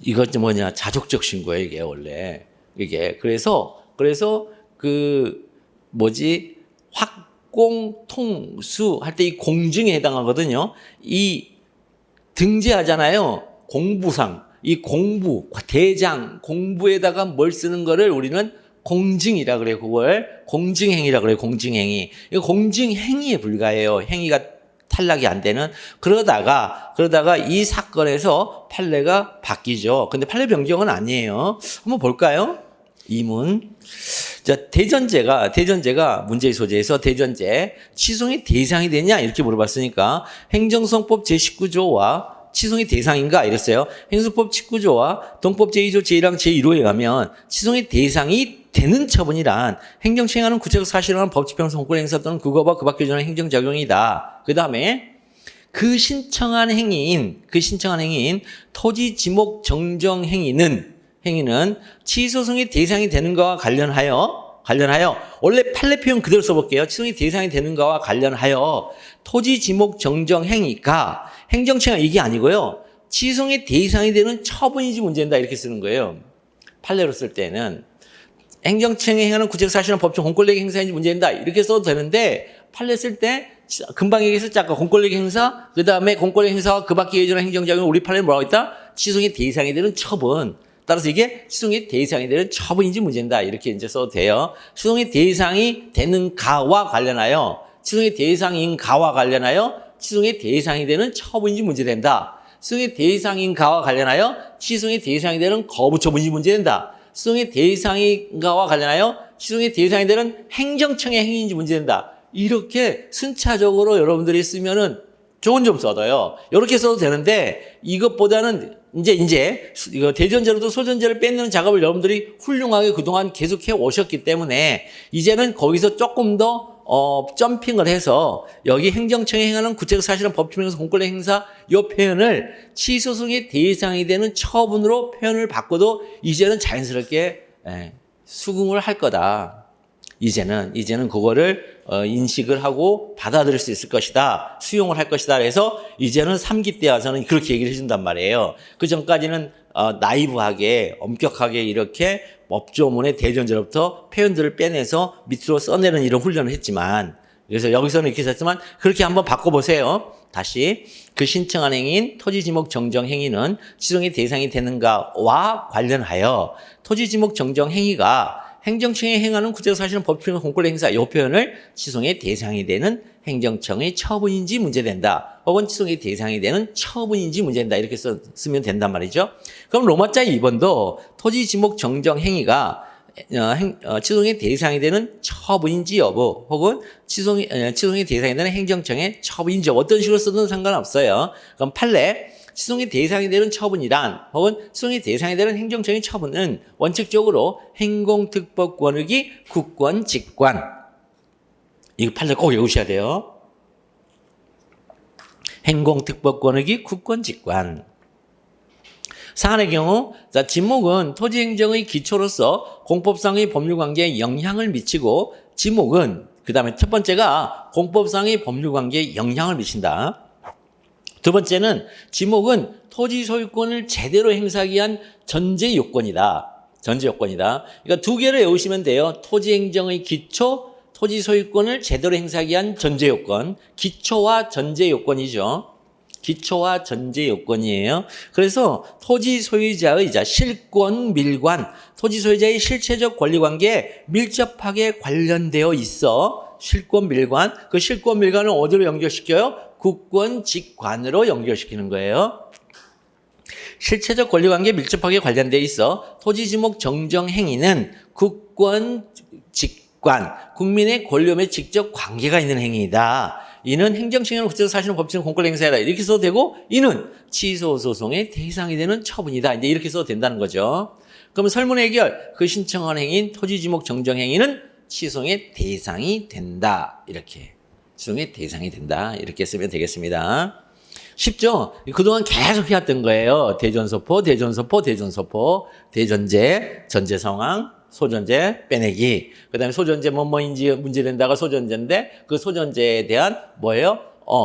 이것 뭐냐 자족적 신고예요. 이게 원래. 이게 그래서 확공통수 할 때 이 공증에 해당하거든요. 이 등재하잖아요. 공부상 이 공부 대장 공부에다가 뭘 쓰는 거를 우리는 공증이라 그래요. 그걸 공증행위라 그래요. 공증행위. 이거 공증행위에 불과해요. 행위가 탈락이 안 되는. 그러다가 이 사건에서 판례가 바뀌죠. 근데 판례 변경은 아니에요. 한번 볼까요? 이문. 자, 대전제가 문제의 소재에서 대전제 취소의 대상이 되냐 이렇게 물어봤으니까 행정성법 제19조와 취소의 대상인가 이랬어요. 행정법 19조와 동법 제2조 제1항 제1호에 가면 취소의 대상이 되는 처분이란 행정시행하는 구체적 사실을 하는 법집행성 공권 행사 또는 그거와 그 밖에 주는 행정작용이다. 그 다음에 그 신청한 행위인 토지 지목 정정 행위는 취소승의 대상이 되는 것과 관련하여 원래 판례 표현 그대로 써볼게요. 취소승의 대상이 되는 것과 관련하여 토지 지목 정정 행위가 행정처가 이게 아니고요. 취소승의 대상이 되는 처분이지 문제된다 이렇게 쓰는 거예요. 판례로 쓸 때는 행정청에 행하는 구체적 사실은 법적 공권력 행사인지 문제된다 이렇게 써도 되는데 판례 쓸 때 금방 얘기했었죠. 아까 공권력 행사 그 다음에 공권력 행사와 그 밖에 예전의 행정작용 우리 판례는 뭐라고 했다? 취소승의 대상이 되는 처분. 따라서 이게 취소승의 대상이 되는 처분인지 문제된다 이렇게 이제 써도 돼요. 취소승의 대상이 되는가와 관련하여 취소승의 대상인가와 관련하여 취소승의 대상이 되는 처분인지 문제된다. 취소승의 대상인가와 관련하여 취소승의 대상이 되는 거부처분인지 문제된다. 취소승의 대상인가와 관련하여 취소승의 대상이 되는 행정청의 행위인지 문제된다. 이렇게 순차적으로 여러분들이 쓰면은 좋은 점 써둬요. 이렇게 써도 되는데 이것보다는 이제 이거 대전제로도 소전제를 뺏는 작업을 여러분들이 훌륭하게 그동안 계속해 오셨기 때문에 이제는 거기서 조금 더 점핑을 해서 여기 행정청에 행하는 구체적 사실은 법치면서 공권력 행사 이 표현을 취소승의 대상이 되는 처분으로 표현을 바꿔도 이제는 자연스럽게 수긍을 할 거다. 이제는 그거를 인식을 하고 받아들일 수 있을 것이다. 수용을 할 것이다. 그래서 이제는 3기 때 와서는 그렇게 얘기를 해준단 말이에요. 그 전까지는 나이브하게 엄격하게 이렇게 법조문의 대전제로부터 표현들을 빼내서 밑으로 써내는 이런 훈련을 했지만 그래서 여기서는 이렇게 썼지만 그렇게 한번 바꿔보세요. 다시 그 신청한 행위인 토지지목 정정 행위는 취소의 대상이 되는가와 관련하여 토지지목 정정 행위가 행정청이 행하는 구체적 사실은 법률 공권력 행사 이 표현을 취소의 대상이 되는 행정청의 처분인지 문제된다. 혹은 취소의 대상이 되는 처분인지 문제된다. 이렇게 쓰면 된단 말이죠. 그럼 로마자 2번도 토지지목 정정 행위가 취소의 대상이 되는 처분인지 여부 혹은 취소의 대상이 되는 행정청의 처분인지 여부 어떤 식으로 쓰든 상관없어요. 그럼 판례 취소의 대상이 되는 처분이란 혹은 취소의 대상이 되는 행정청의 처분은 원칙적으로 행공특법권익이 국권 직관. 이거 판례 꼭 외우셔야 돼요. 행공특법권익이 국권 직관. 사안의 경우 지목은 토지행정의 기초로서 공법상의 법률관계에 영향을 미치고 지목은 그 다음에 첫 번째가 공법상의 법률관계에 영향을 미친다. 두 번째는 지목은 토지 소유권을 제대로 행사하기 위한 전제 요건이다. 전제 요건이다. 그러니까 두 개를 외우시면 돼요. 토지행정의 기초, 토지 소유권을 제대로 행사하기 위한 전제 요건. 기초와 전제 요건이죠. 기초와 전제 요건이에요. 그래서 토지 소유자의 실권 밀관, 토지 소유자의 실체적 권리 관계에 밀접하게 관련되어 있어. 실권 밀관, 그 실권 밀관을 어디로 연결시켜요? 국권 직관으로 연결시키는 거예요. 실체적 권리 관계에 밀접하게 관련되어 있어. 토지지목 정정 행위는 국권 직관, 국민의 권리움에 직접 관계가 있는 행위이다. 이는 행정청의 구체적 사실은 법치는 공권력 행사이다. 이렇게 써도 되고 이는 취소 소송의 대상이 되는 처분이다. 이제 이렇게 써도 된다는 거죠. 그러면 설문 해결 그 신청한 행위인 토지지목 정정 행위는 취소의 대상이 된다. 이렇게 취소의 대상이 된다. 이렇게 쓰면 되겠습니다. 쉽죠? 그동안 계속 해왔던 거예요. 대전소포, 대전소포, 대전소포, 대전제, 전제 상황, 소전제 빼내기. 그 다음에 소전제 뭐뭐인지 문제된다가 소전제인데 그 소전제에 대한 뭐예요?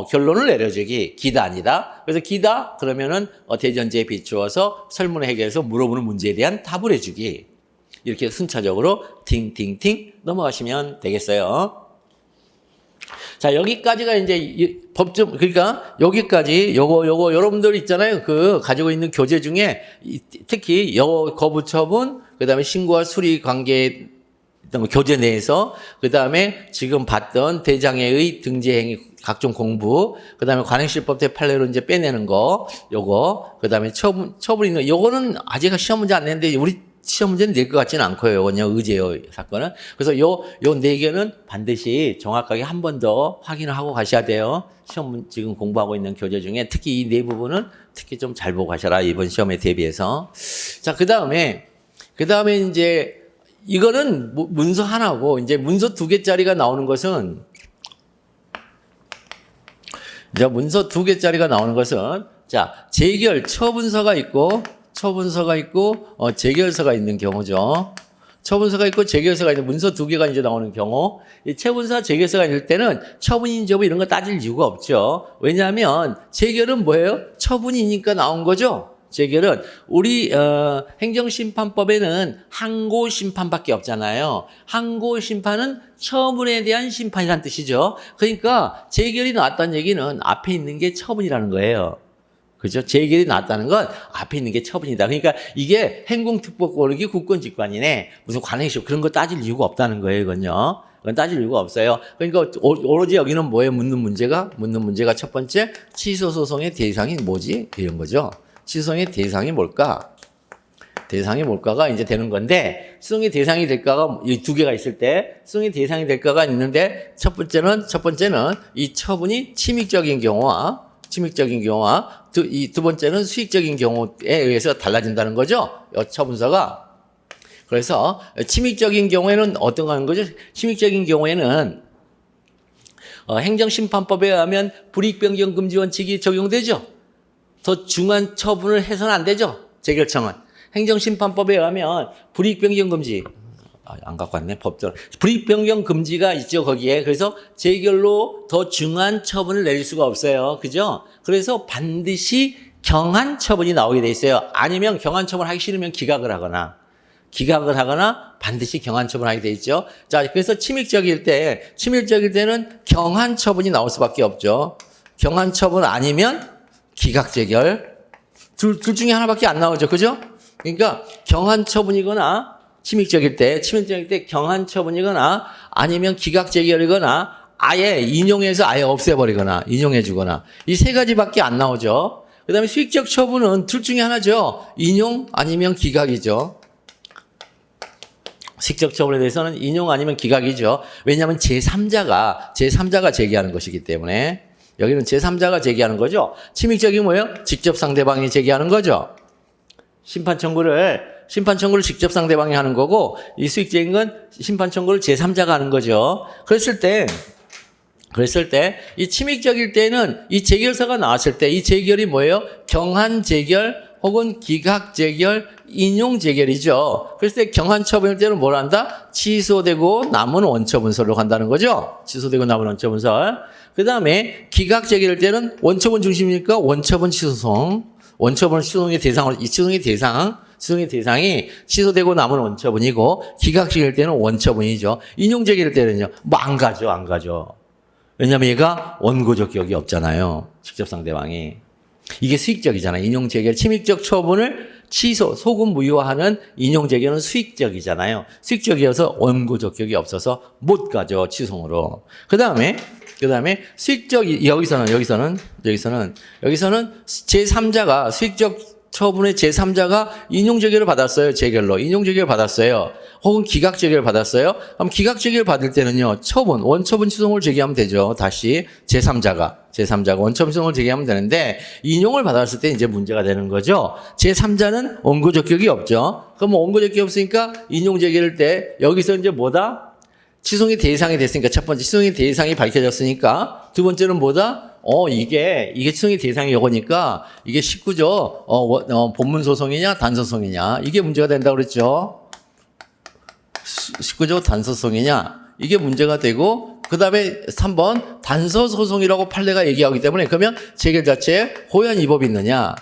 결론을 내려주기. 기다 아니다. 그래서 기다 그러면은 대전제에 비추어서 설문을 해결해서 물어보는 문제에 대한 답을 해주기. 이렇게 순차적으로 팅팅팅 넘어가시면 되겠어요. 자, 여기까지가 이제 법정, 그러니까 여기까지 요거 여러분들 있잖아요. 그 가지고 있는 교재 중에 특히 거부 처분, 그다음에 신고와 수리 관계 교재 내에서 그다음에 지금 봤던 대장애의 등재 행위 각종 공부, 그다음에 관행실법 제8호로 이제 빼내는 거, 요거, 그다음에 처분 있는 요거는 아직 시험 문제 안 냈는데 우리 시험 문제는 낼 것 같지는 않고요. 요건요, 의제요 사건은. 그래서 요 네 개는 반드시 정확하게 한 번 더 확인을 하고 가셔야 돼요. 시험 지금 공부하고 있는 교재 중에 특히 이 네 부분은 특히 좀 잘 보고 가셔라. 이번 시험에 대비해서. 자, 그다음에 이제 이거는 문서 하나고 이제 문서 2개짜리가 나오는 것은 자, 문서 2개짜리가 나오는 것은 자, 재결 처분서가 있고 재결서가 있는 경우죠. 처분서가 있고 재결서가 있는 문서 2개가 이제 나오는 경우, 이 처분서 재결서가 있을 때는 처분인지 여부 이런 거 따질 이유가 없죠. 왜냐하면 재결은 뭐예요? 처분이니까 나온 거죠. 재결은 우리 행정심판법에는 항고심판밖에 없잖아요. 항고심판은 처분에 대한 심판이라는 뜻이죠. 그러니까 재결이 나왔다는 얘기는 앞에 있는 게 처분이라는 거예요. 그죠? 재결이 나왔다는 건 앞에 있는 게 처분이다. 그러니까 이게 행공특법권익이 국권직관이네. 무슨 관행시효 그런 거 따질 이유가 없다는 거예요. 이건요. 그건 따질 이유가 없어요. 그러니까 오로지 여기는 뭐에 묻는 문제가 첫 번째 취소소송의 대상이 뭐지? 이런 거죠. 취소의 대상이 뭘까? 대상이 뭘까가 이제 되는 건데, 수송의 대상이 될까가 이 2개가 있을 때, 수송의 대상이 될까가 있는데, 첫 번째는 이 처분이 침익적인 경우와 두 번째는 수익적인 경우에 의해서 달라진다는 거죠. 이 처분서가. 그래서 침익적인 경우에는 어떤 거 하는 거죠? 침익적인 경우에는 행정심판법에 의하면 불이익변경 금지 원칙이 적용되죠. 더 중한 처분을 해서는 안 되죠. 재결청은. 행정심판법에 의하면 불이익변경 금지. 안 갖고 왔네, 법전. 불이익변경 금지가 있죠, 거기에. 그래서 재결로 더 중한 처분을 내릴 수가 없어요. 그죠? 그래서 반드시 경한 처분이 나오게 돼 있어요. 아니면 경한 처분 하기 싫으면 기각을 하거나. 기각을 하거나 반드시 경한 처분하게 돼 있죠. 자, 그래서 치밀적일 때는 경한 처분이 나올 수밖에 없죠. 경한 처분 아니면 기각 재결. 둘 중에 하나밖에 안 나오죠. 그죠? 그러니까 경한 처분이거나 치밀적일 때 경한 처분이거나 아니면 기각 재결이거나 아예 인용해서 아예 없애버리거나 인용해주거나 이 세 가지밖에 안 나오죠. 그 다음에 수익적 처분은 둘 중에 하나죠. 인용 아니면 기각이죠. 수익적 처분에 대해서는 인용 아니면 기각이죠. 왜냐하면 제3자가 제기하는 것이기 때문에 여기는 제3자가 제기하는 거죠. 치밀적이 뭐예요? 직접 상대방이 제기하는 거죠. 심판 청구를 직접 상대방이 하는 거고 이 수익적인 건 심판 청구를 제3자가 하는 거죠. 그랬을 때 이 치밀적일 때는 이 재결서가 나왔을 때 이 재결이 뭐예요? 경한 재결 혹은 기각 재결, 인용 재결이죠. 그랬을 때 경한 처분일 때는 뭘 한다? 취소되고 남은 원처분서로 간다는 거죠. 취소되고 남은 원처분서. 그 다음에 기각 재결일 때는 원처분 중심이니까 원처분 취소송. 원처분 취소의 대상으로, 이 취소의 대상이 취소되고 남은 원처분이고 기각 재결일 때는 원처분이죠. 인용 재결일 때는요. 뭐 안 가죠. 왜냐면 얘가 원고적 격이 없잖아요. 직접 상대방이. 이게 수익적이잖아요. 인용재결, 치밀적 처분을 취소, 소급 무효화하는 인용재결은 수익적이잖아요. 수익적이어서 원고적 격이 없어서 못 가죠. 취소로. 그 다음에 수익적, 여기서는 제3자가 수익적 처분의 제3자가 인용재결을 받았어요. 재결로. 인용재결을 받았어요. 혹은 기각재결을 받았어요. 그럼 기각재결을 받을 때는요. 원처분 취소를 제기하면 되죠. 다시 제3자가 원처분 취소를 제기하면 되는데 인용을 받았을 때 이제 문제가 되는 거죠. 제3자는 원고적격이 없죠. 그럼 원고적격이 없으니까 인용재결일 때 여기서 이제 뭐다? 취소의 대상이 됐으니까 첫 번째 취소의 대상이 밝혀졌으니까 두 번째는 뭐다? 이게 취소의 대상이 요거니까 이게 19조 본문 소송이냐 단소송이냐 이게 문제가 된다고 그랬죠. 19조 단소송이냐 이게 문제가 되고 그다음에 3번 단서소송이라고 판례가 얘기하기 때문에 그러면 재결 자체에 호연 위법이 있느냐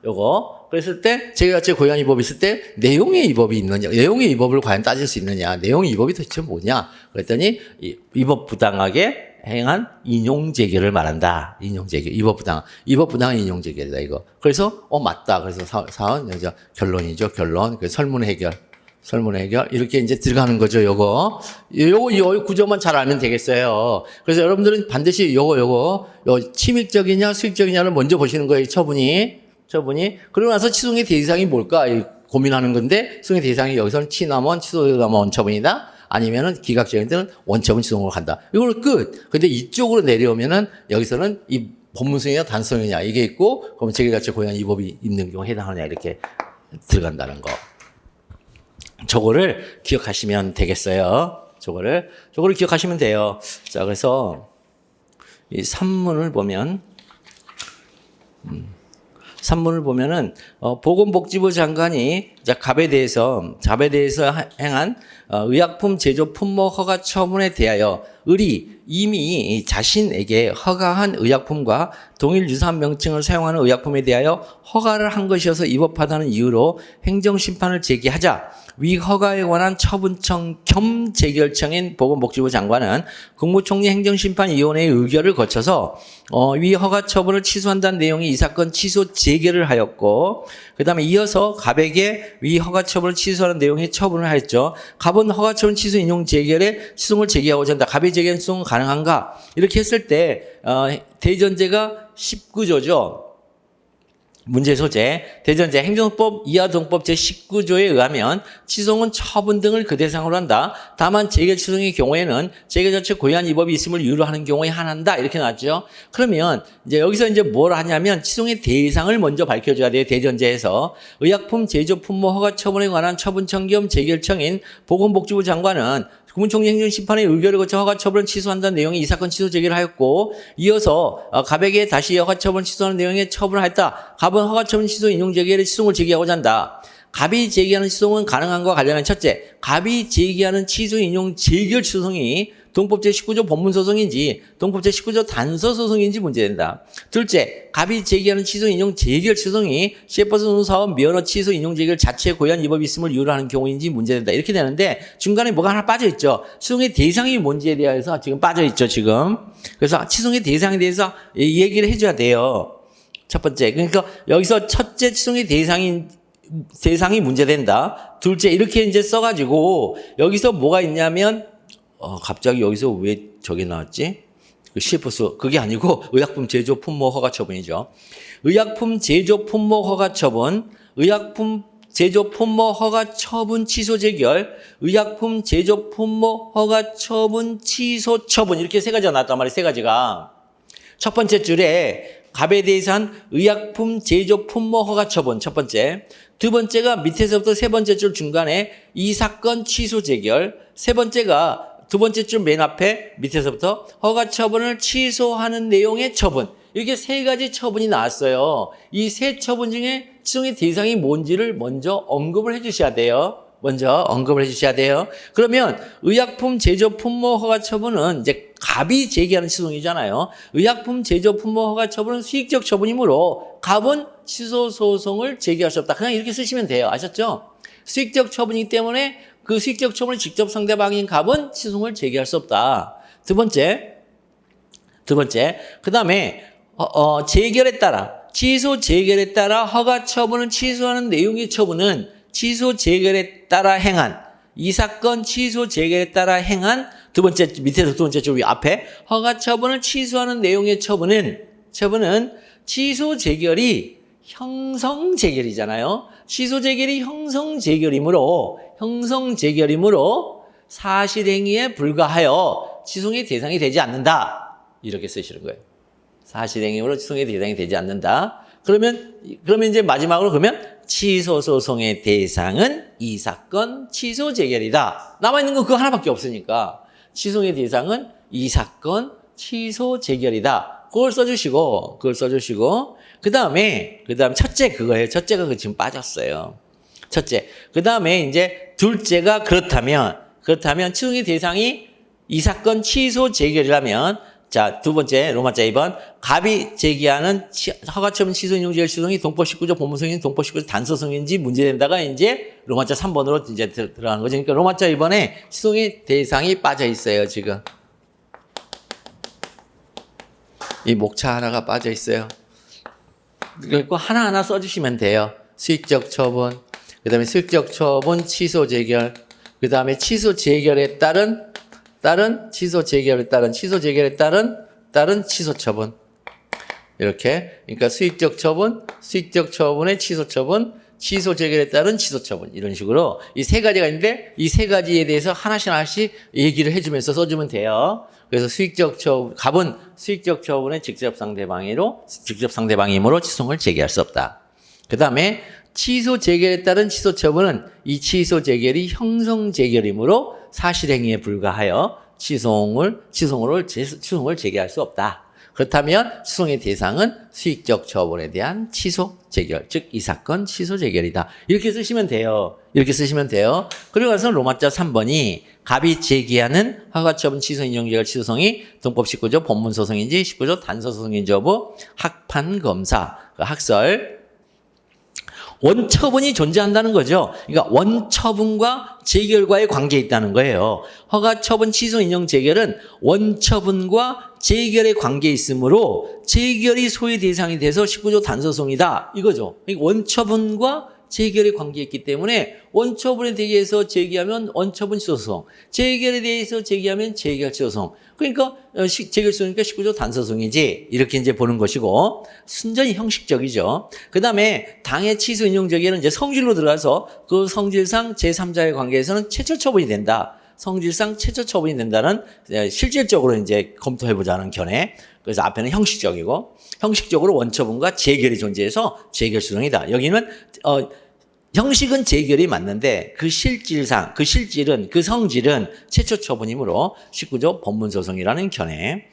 요거 그랬을 때 재결 자체에 호연 위법이 있을 때 내용의 위법이 있느냐 내용의 위법을 과연 따질 수 있느냐 내용의 위법이 도대체 뭐냐 그랬더니 위법 부당하게 행한 인용재결을 말한다. 인용재결. 위법 부당한 인용재결이다, 이거. 그래서, 맞다. 그래서 사원, 여기서 결론이죠, 결론. 그 설문 해결. 이렇게 이제 들어가는 거죠, 요거. 요 구조만 잘 알면 되겠어요. 그래서 여러분들은 반드시 요거, 치밀적이냐, 수익적이냐를 먼저 보시는 거예요, 처분이. 그러고 나서 취소의 대상이 뭘까? 고민하는 건데, 취소의 대상이 여기서는 취소되고 남은 원처분이다. 아니면은 기각적인 때는 원처분 취소로 간다. 이걸로 끝. 근데 이쪽으로 내려오면은 여기서는 이 본문성이냐 단성이냐 이게 있고 그러면 재결 자체 고양 위법이 있는 경우에 해당하느냐 이렇게 들어간다는 거. 저거를 기억하시면 되겠어요. 저거를 기억하시면 돼요. 자, 그래서 이 산문을 보면은 보건복지부 장관이 갑에 대해서 행한 의약품 제조 품목 허가 처분에 대하여 을이 이미 자신에게 허가한 의약품과 동일 유사한 명칭을 사용하는 의약품에 대하여 허가를 한 것이어서 위법하다는 이유로 행정심판을 제기하자 위 허가에 관한 처분청 겸 재결청인 보건복지부 장관은 국무총리 행정심판위원회의 의결을 거쳐서 위 허가 처분을 취소한다는 내용의 이 사건 취소 재결을 하였고 그 다음에 이어서 갑에게 위 허가 처분을 취소하는 내용의 처분을 하였죠. 갑은 허가 처분 취소 인용 재결에 시송을 제기하고자 한다. 갑의 재결 시송은 가능한가? 이렇게 했을 때 대전제가 19조죠. 문제 소재, 대전제 행정법 이하동법 제19조에 의하면 취소는 처분 등을 그 대상으로 한다. 다만 재결 취소의 경우에는 재결 자체 고의한 위법이 있음을 이유로 하는 경우에 한한다. 이렇게 나왔죠. 그러면 이제 여기서 이제 뭘 하냐면 취소의 대상을 먼저 밝혀줘야 돼요. 대전제에서 의약품 제조 품목 허가 처분에 관한 처분청 겸 재결청인 보건복지부 장관은 국무총리 행정심판의 의결을 거쳐 허가처분을 취소한다는 내용의 이 사건 취소 제기를 하였고 이어서 갑에게 다시 허가처분을 취소하는 내용의 처분을 하였다. 갑은 허가처분 취소 인용 제기의 시송을 제기하고자 한다. 갑이 제기하는 시송은 가능한 것과 관련한 첫째, 갑이 제기하는 취소 인용 재결 취소송이 동법 제19조 본문소송인지 동법 제19조 단서소송인지 문제된다. 둘째, 갑이 제기하는 취소 인용 재결 취소송이 시해버스 운송사업 면허 취소 인용 재결 자체에 고유한 위법이 있음을 이유로 하는 경우인지 문제된다. 이렇게 되는데 중간에 뭐가 하나 빠져있죠. 취소의 대상이 뭔지에 대해서 지금 빠져있죠. 지금. 그래서 취소의 대상에 대해서 얘기를 해줘야 돼요. 첫 번째. 그러니까 여기서 첫째 취소의 대상이 문제된다. 둘째, 이렇게 이제 써가지고 여기서 뭐가 있냐면 갑자기 여기서 왜 저게 나왔지? 그 CFS 그게 아니고 의약품 제조 품목 허가 처분이죠. 의약품 제조 품목 허가 처분, 의약품 제조 품목 허가 처분 취소 재결, 의약품 제조 품목 허가 처분 취소 처분 이렇게 세 가지가 나왔단 말이에요. 세 가지가. 첫 번째 줄에 갑에 대해서 한 의약품 제조 품목 허가 처분 첫 번째. 두 번째가 밑에서부터 세 번째 줄 중간에 이 사건 취소 재결. 세 번째가 두 번째 줄 맨 앞에 밑에서부터 허가 처분을 취소하는 내용의 처분. 이렇게 세 가지 처분이 나왔어요. 이 세 처분 중에 취소의 대상이 뭔지를 먼저 언급을 해 주셔야 돼요. 먼저 언급을 해 주셔야 돼요. 그러면 의약품 제조 품목 허가 처분은 이제 갑이 제기하는 취소이잖아요. 의약품 제조 품목 허가 처분은 수익적 처분이므로 갑은 취소 소송을 제기할 수 없다. 그냥 이렇게 쓰시면 돼요. 아셨죠? 수익적 처분이기 때문에 그 수익적 처분을 직접 상대방인 갑은 취소를 제기할 수 없다. 두 번째. 그 다음에 재결에 따라 취소 재결에 따라 허가 처분을 취소하는 내용의 처분은 취소 재결에 따라 행한 이 사건 취소 재결에 따라 행한 두 번째 밑에서 두 번째 줄 위 앞에 허가 처분을 취소하는 내용의 처분은 취소 재결이 형성 재결이잖아요. 취소 재결이 형성 재결이므로 사실행위에 불과하여 취소의 대상이 되지 않는다. 이렇게 쓰시는 거예요. 사실행위로 취소의 대상이 되지 않는다. 그러면 이제 마지막으로 그러면 취소 소송의 대상은 이 사건 취소 재결이다. 남아있는 건 그거 하나밖에 없으니까 취소의 대상은 이 사건 취소 재결이다. 그걸 써주시고 그 다음에 첫째 그거예요. 첫째가 그 지금 빠졌어요. 첫째. 그 다음에 이제 둘째가 그렇다면 취소의 대상이 이 사건 취소 재결이라면 자, 두 번째, 로마자 2번. 갑이 제기하는 허가처분 취소 인용 재결 취소송이 동법 19조 본문성인 동법 19조 단서성인지 문제된다가 이제 로마자 3번으로 이제 들어가는 거죠. 그러니까 로마자 2번에 취소의 대상이 빠져 있어요, 지금. 이 목차 하나가 빠져 있어요. 그리고 하나하나 써주시면 돼요. 수익적 처분, 그 다음에 수익적 처분 취소 재결, 그 다음에 취소 재결에 따른 취소 재결에 따른 취소 처분. 이렇게. 그러니까 수익적 처분의 취소 처분, 취소 재결에 따른 취소 처분. 이런 식으로 이 세 가지가 있는데 이 세 가지에 대해서 하나씩 얘기를 해주면서 써주면 돼요. 그래서 갑은 수익적 처분의 직접 상대방이므로 취소를 제기할 수 없다. 그 다음에 취소 재결에 따른 취소 처분은 이 취소 재결이 형성 재결이므로 사실행위에 불과하여 취소를 제기할 수 없다. 그렇다면 취소의 대상은 수익적 처분에 대한 취소 재결, 즉 이 사건 취소 재결이다. 이렇게 쓰시면 돼요. 그리고 나서 로마자 3번이 갑이 제기하는 허가처분 취소 인용 재결 취소성이 동법 19조 본문소송인지 19조 단서소송인지 여부 학판검사, 학설 원처분이 존재한다는 거죠. 그러니까 원처분과 재결과의 관계에 있다는 거예요. 허가처분 취소 인용 재결은 원처분과 재결의 관계에 있으므로 재결이 소의 대상이 돼서 19조 단서송이다. 이거죠. 그러니까 원처분과 재결의 관계에 있기 때문에 원처분에 대해서 제기하면 원처분 취소송, 재결에 대해서 제기하면 재결 취소송. 그러니까 재결소니까 19조 단서송이지 이렇게 이제 보는 것이고 순전히 형식적이죠. 그 다음에 당해 취소 인용 재결은 이제 성질로 들어가서 그 성질상 제3자의 관계에서는 최초 처분이 된다. 성질상 최초 처분이 된다는 실질적으로 이제 검토해보자는 견해. 그래서 앞에는 형식적으로 원처분과 재결이 존재해서 재결 수송이다. 여기는 형식은 재결이 맞는데 그 실질은 그 성질은 최초 처분이므로 19조 법문소송이라는 견해.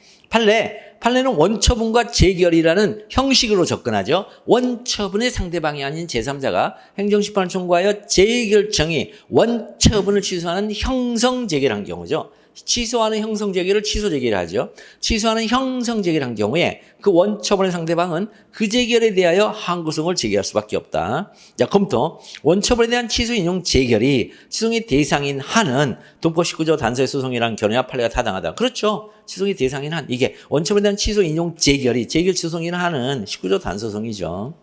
판례는 원처분과 재결이라는 형식으로 접근하죠. 원처분의 상대방이 아닌 제3자가 행정심판을 청구하여 재결청이 원처분을 취소하는 형성 재결한 경우죠. 취소하는 형성제기를 취소제기를 하죠. 취소하는 형성제기를 한 경우에 그 원처분의 상대방은 그 재결에 대하여 항고성을 제기할 수밖에 없다. 자, 검토. 원처분에 대한 취소 인용 재결이 취소의 대상인 한은 동법 19조 단서의 소송이란 견해와 판례가 타당하다. 그렇죠. 취소의 대상인 한. 이게 원처분에 대한 취소 인용 재결이 재결 취소인 한은 19조 단서성이죠.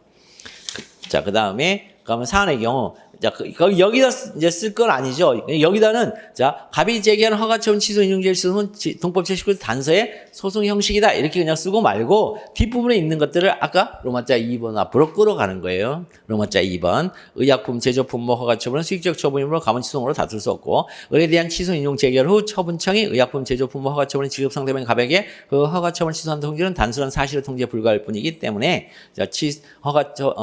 자, 그 다음에 그러면 사안의 경우 자, 여기다 이제 쓸 건 아니죠. 여기다는 자, 갑이 제기하는 허가처분 취소 인용제일 취소는 동법 제19조 단서의 소송 형식이다. 이렇게 그냥 쓰고 말고 뒷부분에 있는 것들을 아까 로마자 2번 앞으로 끌어가는 거예요. 로마자 2번. 의약품 제조 품목 허가처분은 수익적 처분이므로 가문치송으로 다툴 수 없고 의에 대한 취소 인용 재결 후 처분청이 의약품 제조 품목 허가처분이 지급 상대방인 갑에게 그 허가처분 취소한 통지는 단순한 사실의 통지에 불과할 뿐이기 때문에 자,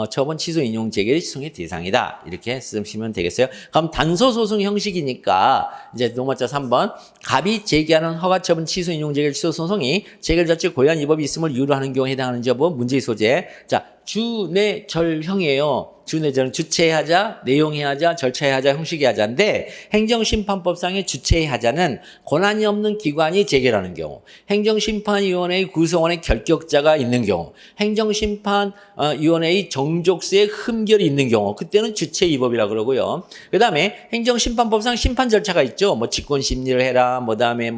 처분 취소 인용 재결이 취소의 대상이다. 이렇게 쓰시면 되겠어요. 그럼 단서 소송 형식이니까 이제 노마자 3번 갑이 제기하는 허가처분 취소 인용 재결 취소 소송이 재결 자체 고유한 위법이 있음을 이유로 하는 경우에 해당하는지 여부 문제의 소재. 자, 주내절형이에요. 주내절은 주체의 하자, 내용의 하자, 절차의 하자, 형식의 하자인데 행정심판법상의 주체의 하자는 권한이 없는 기관이 재결하는 경우, 행정심판위원회의 구성원의 결격자가 있는 경우, 행정심판위원회의 정족수의 흠결이 있는 경우, 그때는 주체위법이라고 그러고요. 그 다음에 행정심판법상 심판 절차가 있죠. 뭐 직권심리를 해라, 그다음에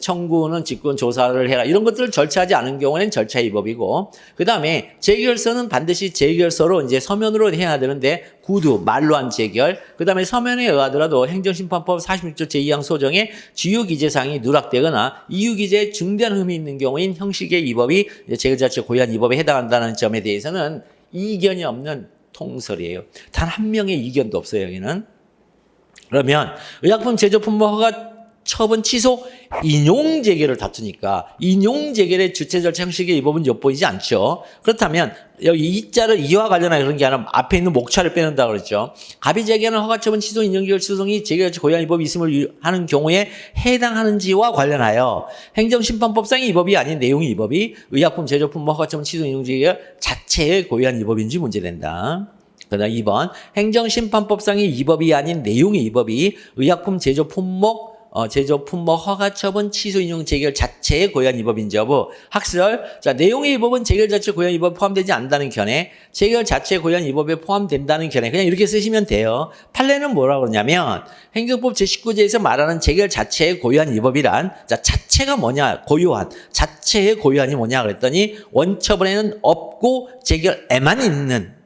청구는 직권조사를 해라, 이런 것들을 절차하지 않은 경우에는 절차위법이고, 그 다음에 재결서는 반드시 재결서로 이제 서면으로 해야 되는데 구두, 말로 한 재결, 그 다음에 서면에 의하더라도 행정심판법 46조 제2항 소정에 주요 기재사항이 누락되거나 이유 기재에 중대한 흠이 있는 경우인 형식의 위법이 재결 자체 고유한 위법에 해당한다는 점에 대해서는 이견이 없는 통설이에요. 단 한 명의 이견도 없어요, 여기는. 그러면 의약품 제조 품목 허가 처분 취소 인용 재결을 다투니까 인용 재결의 주체 절차 형식의 위법은 엿보이지 않죠. 그렇다면 여기 이자를 이와 관련한 그런 게 아니라 앞에 있는 목차를 빼낸다 그랬죠. 갑이 제기하는 허가처분 취소 인용 재결 취소성이 재결 고유한 위법이 있음을 하는 경우에 해당하는지와 관련하여 행정심판법상의 위법이 아닌 내용의 위법이 의약품 제조품 허가처분 취소 인용 재결 자체의 고유한 위법인지 문제된다. 그다음 2번 행정심판법상의 위법이 아닌 내용의 위법이 의약품 제조 품목 허가처분 취소 인용 재결 자체의 고유한 위법인지 여부. 학설. 자, 내용의 위법은 재결 자체 고유한 위법에 포함되지 않는다는 견해, 재결 자체 고유한 위법에 포함된다는 견해. 그냥 이렇게 쓰시면 돼요. 판례는 뭐라고 그러냐면 행정법 제19조에서 말하는 재결 자체의 고유한 위법이란 자, 자체가 뭐냐? 고유한. 자체의 고유한이 뭐냐 그랬더니 원처분에는 없고 재결에만 있는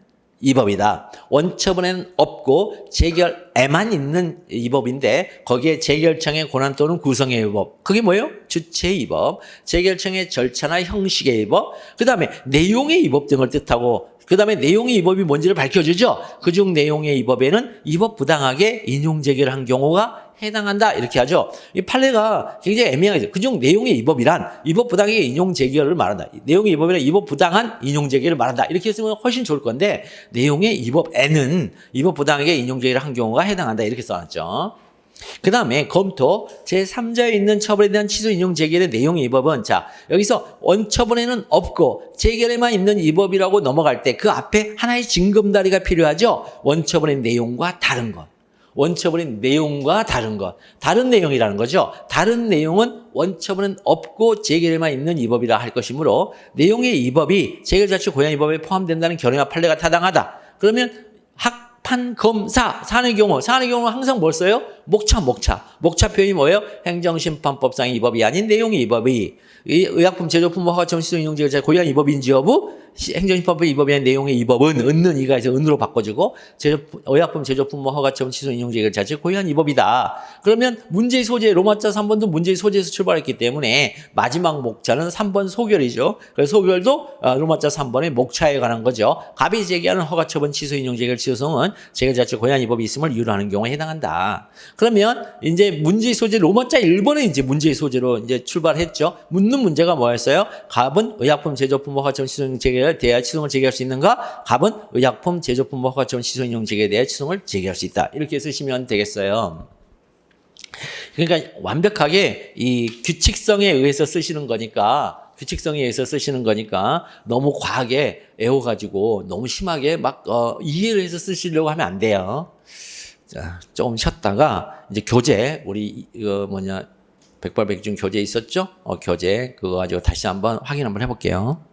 위법이다. 원처분에는 없고 재결에만 있는 위법인데 거기에 재결청의 권한 또는 구성의 위법. 그게 뭐예요? 주체의 위법, 재결청의 절차나 형식의 위법, 그 다음에 내용의 위법 등을 뜻하고 그 다음에 내용의 위법이 뭔지를 밝혀주죠. 그중 내용의 위법에는 위법 부당하게 인용 재결을 한 경우가 해당한다 이렇게 하죠. 이 판례가 굉장히 애매하죠. 그중 내용의 위법이란 위법 부당하게 인용 재결을 말한다. 내용의 위법이란 위법 부당한 인용 재결을 말한다. 이렇게 쓰면 훨씬 좋을 건데 내용의 위법에는 위법 부당하게 인용 재결을 한 경우가 해당한다 이렇게 써놨죠. 그 다음에 검토 제3자에 있는 처벌에 대한 취소 인용 재결의 내용의 위법은 자 여기서 원처분에는 없고 재결에만 있는 위법이라고 넘어갈 때 그 앞에 하나의 징검다리가 필요하죠. 원처분의 내용과 다른 것. 원처분의 내용과 다른 것. 다른 내용이라는 거죠. 다른 내용은 원처분은 없고 재결에만 있는 위법이라 할 것이므로 내용의 위법이 재결 자체 고유한 위법에 포함된다는 견해와 판례가 타당하다. 그러면 판검사, 사안의 경우는 항상 뭘 써요? 목차 표현이 뭐예요? 행정심판법상의 위법이 아닌 내용의 위법이 의약품 제조품 허가처분 취소 인용 재결 고유한 위법인지 여부, 행정심판법 위법이 아닌 내용의 위법은 은는 이가 해서 은으로 바꿔주고 의약품 제조품 허가처분 취소 인용 재결 자체 고유한 위법이다. 그러면 문제의 소재 로마자 3번도 문제의 소재에서 출발했기 때문에 마지막 목차는 3번 소결이죠. 그래서 소결도 로마자 3번의 목차에 관한 거죠. 갑이 제기하는 허가처분 취소 인용 재결 취소성은 재결 자체 고유한 위법이 있음을 이유로 하는 경우에 해당한다. 그러면 이제 문제의 소재 로마자 1번에 이제 문제의 소재로 이제 출발했죠. 묻는 문제가 뭐였어요? 갑은 의약품 제조품 허가처분 취소 인용 재결 대하여 취소를 제기할 수 있는가? 갑은 의약품 제조품 허가처분 취소 인용 재결에 대해 취소를 제기할 수 있다. 이렇게 쓰시면 되겠어요. 그러니까 완벽하게 이 규칙성에 의해서 쓰시는 거니까 너무 과하게 애워가지고 너무 심하게 막 이해를 해서 쓰시려고 하면 안 돼요. 자, 조금 쉬었다가 이제 교재 우리 백발백중 교재 있었죠? 교재 그거 가지고 다시 한번 확인 한번 해볼게요.